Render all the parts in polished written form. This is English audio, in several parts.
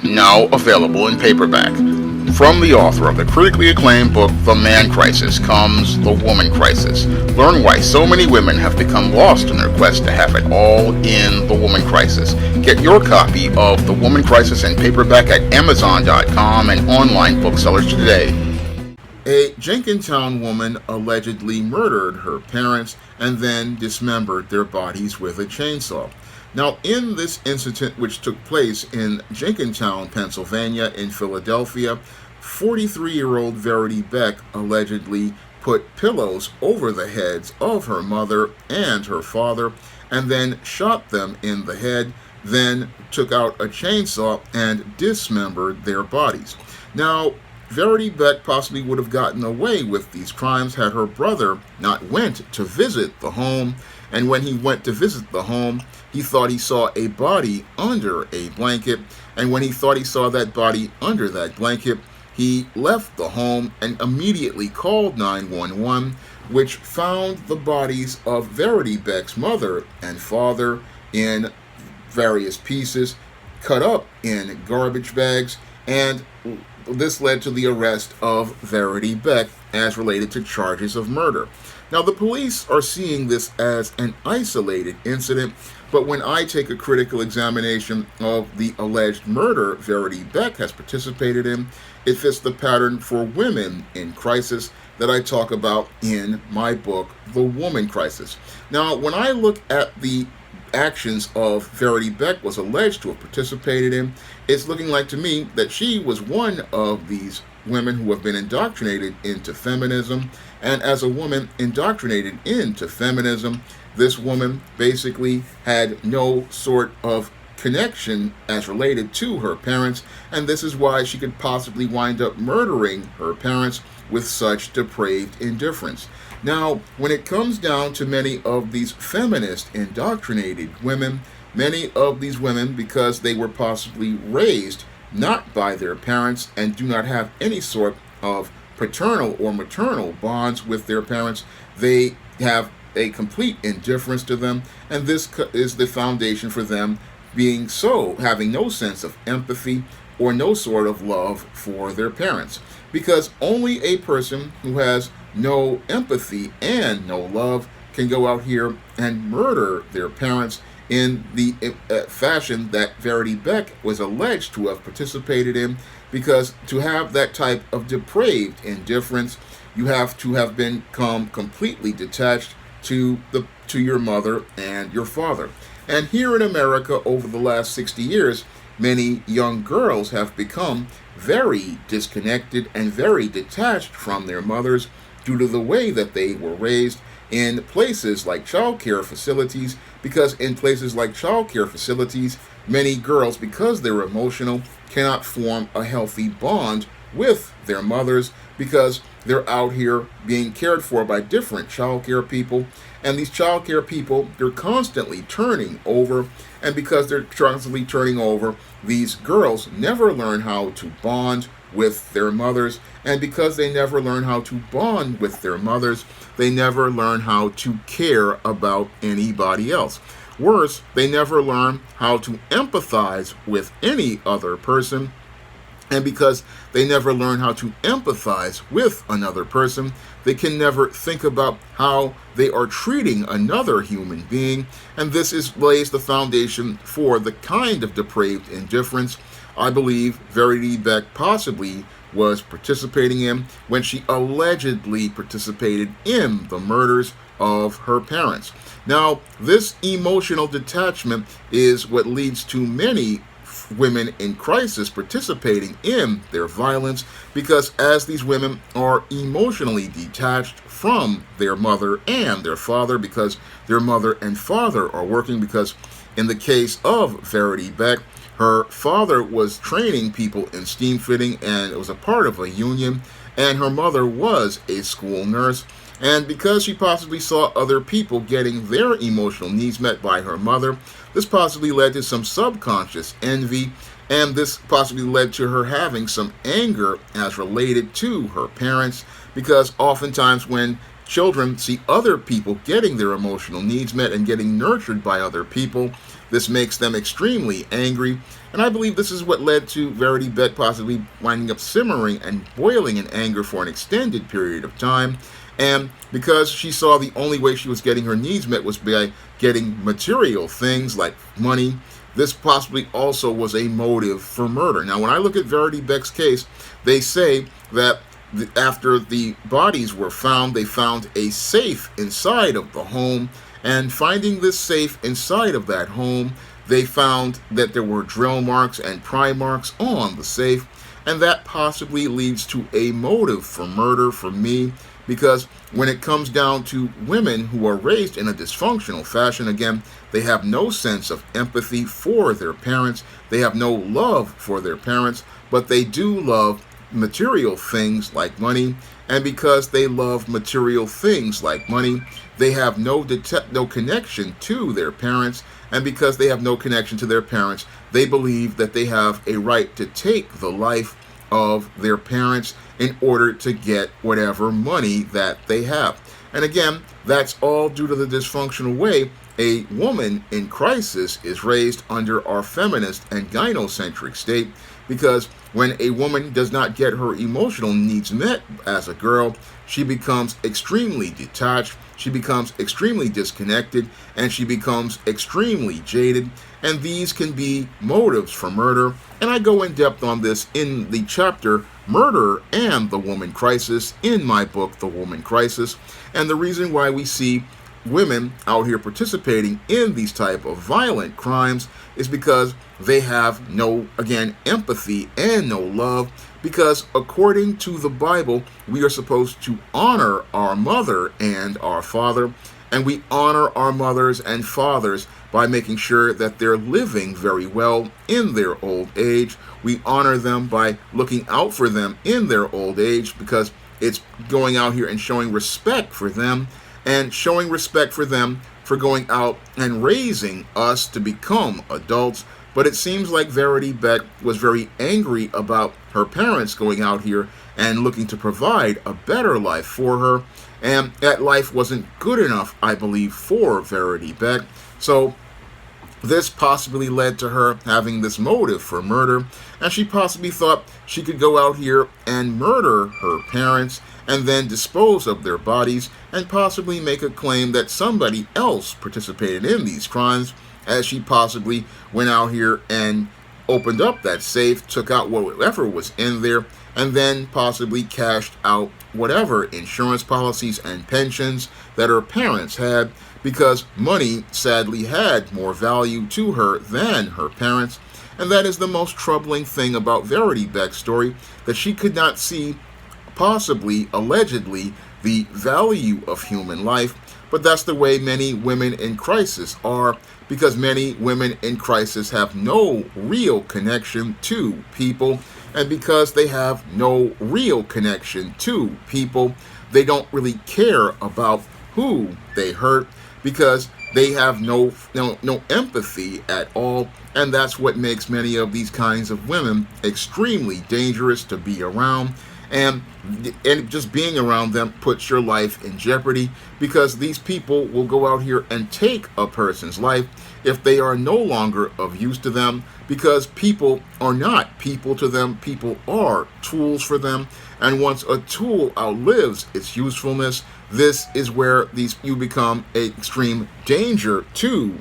now available in paperback. From the author of the critically acclaimed book The Man Crisis comes The Woman Crisis. Learn why so many women have become lost in their quest to have it all in The Woman Crisis. Get your copy of The Woman Crisis in paperback at Amazon.com and online booksellers today. A Jenkintown woman allegedly murdered her parents and then dismembered their bodies with a chainsaw. Now, in this incident, which took place in Jenkintown, Pennsylvania, in Philadelphia, 43-year-old Verity Beck allegedly put pillows over the heads of her mother and her father and then shot them in the head, then took out a chainsaw and dismembered their bodies. Now, Verity Beck possibly would have gotten away with these crimes had her brother not went to visit the home, and when he went to visit the home, he thought he saw a body under a blanket, and when he thought he saw that body under that blanket, he left the home and immediately called 911, which found the bodies of Verity Beck's mother and father in various pieces, cut up in garbage bags, and this led to the arrest of Verity Beck as related to charges of murder. Now, the police are seeing this as an isolated incident, but when I take a critical examination of the alleged murder Verity Beck has participated in, it fits the pattern for women in crisis that I talk about in my book, The Woman Crisis. Now, when I look at the actions of Verity Beck was alleged to have participated in, it's looking like to me that she was one of these women who have been indoctrinated into feminism, and as a woman indoctrinated into feminism, this woman basically had no sort of connection as related to her parents, and this is why she could possibly wind up murdering her parents with such depraved indifference. Now, when it comes down to many of these feminist indoctrinated women, many of these women, because they were possibly raised not by their parents and do not have any sort of paternal or maternal bonds with their parents, they have a complete indifference to them, and this is the foundation for them being so, having no sense of empathy or no sort of love for their parents. Because only a person who has no empathy and no love can go out here and murder their parents in the fashion that Verity Beck was alleged to have participated in, because to have that type of depraved indifference, you have to have become completely detached to your mother and your father. And here in America, over the last 60 years, many young girls have become very disconnected and very detached from their mothers due to the way that they were raised in places like child care facilities, because in places like child care facilities, many girls, because they're emotional, cannot form a healthy bond with their mothers because they're out here being cared for by different child care people, and these child care people, they're constantly turning over, and because they're constantly turning over, these girls never learn how to bond with their mothers, and because they never learn how to bond with their mothers, they never learn how to care about anybody else. Worse, they never learn how to empathize with any other person, and because they never learn how to empathize with another person, they can never think about how they are treating another human being, and this lays the foundation for the kind of depraved indifference I believe Verity Beck possibly was participating in when she allegedly participated in the murders of her parents. Now, this emotional detachment is what leads to many women in crisis participating in their violence, because as these women are emotionally detached from their mother and their father, because their mother and father are working, because in the case of Verity Beck, her father was training people in steam fitting and it was a part of a union, and her mother was a school nurse. And because she possibly saw other people getting their emotional needs met by her mother, this possibly led to some subconscious envy, and this possibly led to her having some anger as related to her parents, because oftentimes when children see other people getting their emotional needs met and getting nurtured by other people, this makes them extremely angry, And I believe this is what led to Verity Beck possibly winding up simmering and boiling in anger for an extended period of time. And because she saw the only way she was getting her needs met was by getting material things like money, this possibly also was a motive for murder. Now, when I look at Verity Beck's case, they say that after the bodies were found, they found a safe inside of the home. And finding this safe inside of that home, they found that there were drill marks and pry marks on the safe. And that possibly leads to a motive for murder for me, because when it comes down to women who are raised in a dysfunctional fashion, again, they have no sense of empathy for their parents. They have no love for their parents, but they do love material things like money. And because they love material things like money, they have no connection to their parents. And because they have no connection to their parents, they believe that they have a right to take the life of their parents in order to get whatever money that they have. And again, that's all due to the dysfunctional way a woman in crisis is raised under our feminist and gynocentric state, because when a woman does not get her emotional needs met as a girl, she becomes extremely detached, she becomes extremely disconnected, and she becomes extremely jaded. And these can be motives for murder. And I go in depth on this in the chapter Murder and the Woman Crisis in my book, The Woman Crisis. And the reason why we see women out here participating in these type of violent crimes is because they have no, again, empathy and no love, because according to the Bible, we are supposed to honor our mother and our father, and we honor our mothers and fathers by making sure that they're living very well in their old age. We honor them by looking out for them in their old age, because it's going out here and showing respect for them, and showing respect for them for going out and raising us to become adults. But it seems like Verity Beck was very angry about her parents going out here and looking to provide a better life for her. And that life wasn't good enough, I believe, for Verity Beck. So this possibly led to her having this motive for murder, and she possibly thought she could go out here and murder her parents and then dispose of their bodies and possibly make a claim that somebody else participated in these crimes, as she possibly went out here and opened up that safe, took out whatever was in there, and then possibly cashed out whatever insurance policies and pensions that her parents had, because money sadly had more value to her than her parents. And that is the most troubling thing about Verity Beck's story, that she could not see, possibly, allegedly, the value of human life. But that's the way many women in crisis are, because many women in crisis have no real connection to people. And because they have no real connection to people, they don't really care about who they hurt, because they have no empathy at all. And that's what makes many of these kinds of women extremely dangerous to be around. And just being around them puts your life in jeopardy, because these people will go out here and take a person's life if they are no longer of use to them, because people are not people to them. People are tools for them. And once a tool outlives its usefulness, this is where you become an extreme danger to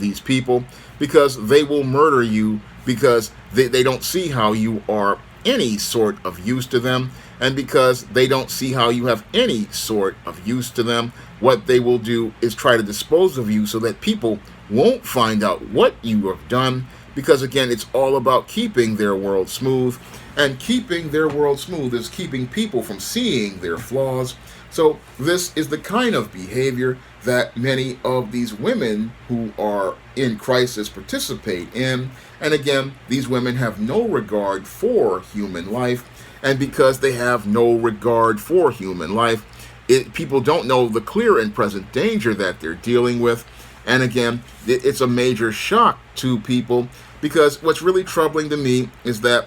these people, because they will murder you, because they don't see how you are any sort of use to them. And because they don't see how you have any sort of use to them, what they will do is try to dispose of you so that people won't find out what you have done, because again, it's all about keeping their world smooth. And keeping their world smooth is keeping people from seeing their flaws. So this is the kind of behavior that many of these women who are in crisis participate in. And again, these women have no regard for human life. And because they have no regard for human life, people don't know the clear and present danger that they're dealing with. And again, it's a major shock to people, because what's really troubling to me is that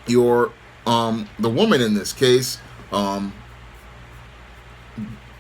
the woman in this case,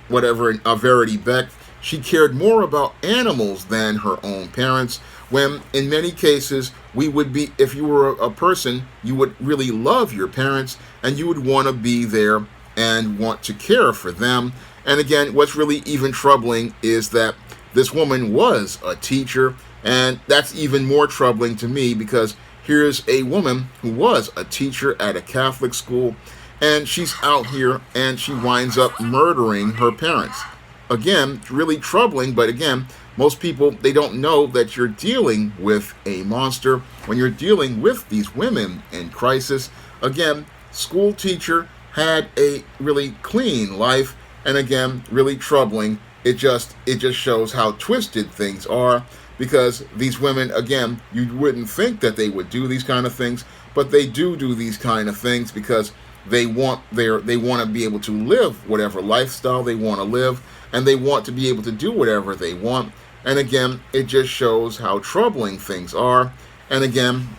Verity Beck, she cared more about animals than her own parents, when in many cases we would be, if you were a person, you would really love your parents and you would want to be there and want to care for them. And again, what's really even troubling is that this woman was a teacher, and that's even more troubling to me because here's a woman who was a teacher at a Catholic school, and she's out here and she winds up murdering her parents. Again, really troubling, but again, most people, they don't know that you're dealing with a monster when you're dealing with these women in crisis. Again, school teacher had a really clean life, and again, really troubling. It just shows how twisted things are, because these women, again, you wouldn't think that they would do these kind of things, but they do these kind of things because they want to be able to live whatever lifestyle they want to live, and they want to be able to do whatever they want. And again, it just shows how troubling things are, and again,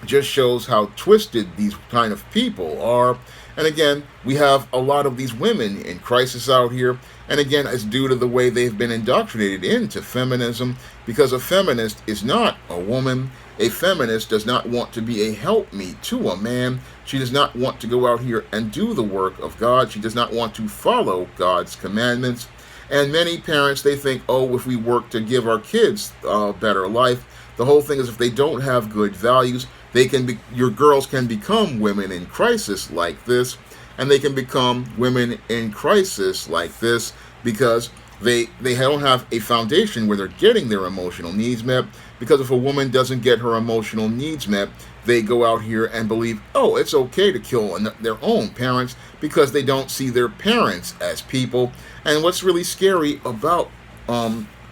just shows how twisted these kind of people are. And again, we have a lot of these women in crisis out here, and again, it's due to the way they've been indoctrinated into feminism, because a feminist is not a woman. A feminist does not want to be a helpmeet to a man. She does not want to go out here and do the work of God. She does not want to follow God's commandments. And many parents, they think, oh, if we work to give our kids a better life, the whole thing is if they don't have good values, your girls can become women in crisis like this, and they can become women in crisis like this because they don't have a foundation where they're getting their emotional needs met. Because if a woman doesn't get her emotional needs met, they go out here and believe, oh, it's okay to kill their own parents because they don't see their parents as people. And what's really scary about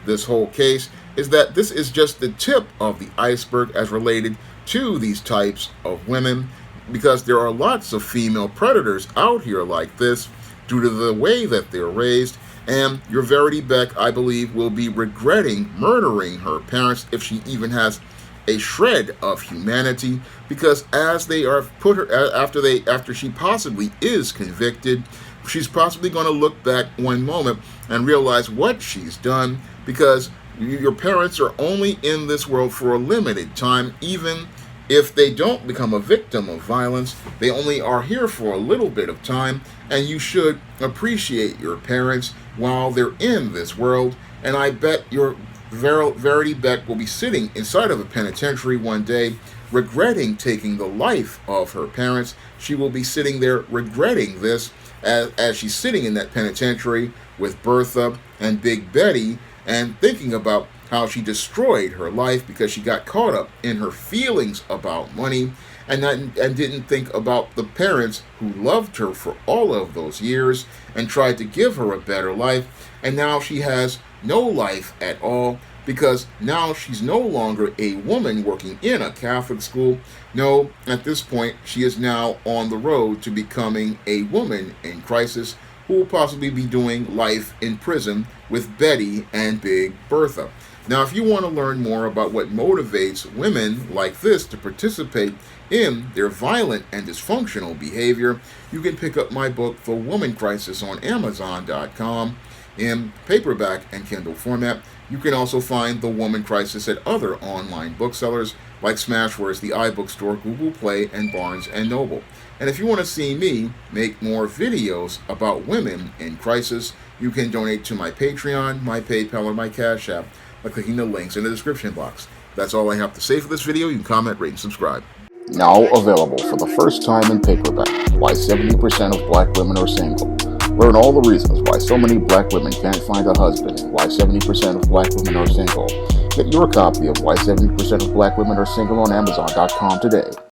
this whole case is that this is just the tip of the iceberg as related to these types of women, because there are lots of female predators out here like this due to the way that they're raised. And your Verity Beck, I believe, will be regretting murdering her parents if she even has a shred of humanity, because as they are put her after she possibly is convicted, she's possibly going to look back one moment and realize what she's done, because your parents are only in this world for a limited time. Even if they don't become a victim of violence, they only are here for a little bit of time, and you should appreciate your parents while they're in this world. And I bet your Verity Beck will be sitting inside of a penitentiary one day regretting taking the life of her parents. She will be sitting there regretting this as she's sitting in that penitentiary with Bertha and Big Betty, and thinking about how she destroyed her life because she got caught up in her feelings about money and didn't think about the parents who loved her for all of those years and tried to give her a better life. And now she has no life at all, because now she's no longer a woman working in a Catholic school. No, at this point, she is now on the road to becoming a woman in crisis who will possibly be doing life in prison with Betty and Big Bertha. Now, if you want to learn more about what motivates women like this to participate in their violent and dysfunctional behavior, you can pick up my book, The Woman Crisis, on Amazon.com in paperback and Kindle format. You can also find The Woman Crisis at other online booksellers like Smashwords, the iBookstore, Google Play, and Barnes & Noble. And if you want to see me make more videos about women in crisis, you can donate to my Patreon, my PayPal, or my Cash App by clicking the links in the description box. That's all I have to say for this video. You can comment, rate, and subscribe. Now available for the first time in paperback, Why 70% of Black Women Are Single. Learn all the reasons why so many Black women can't find a husband and why 70% of Black women are single. Get your copy of Why 70% of Black Women Are Single on Amazon.com today.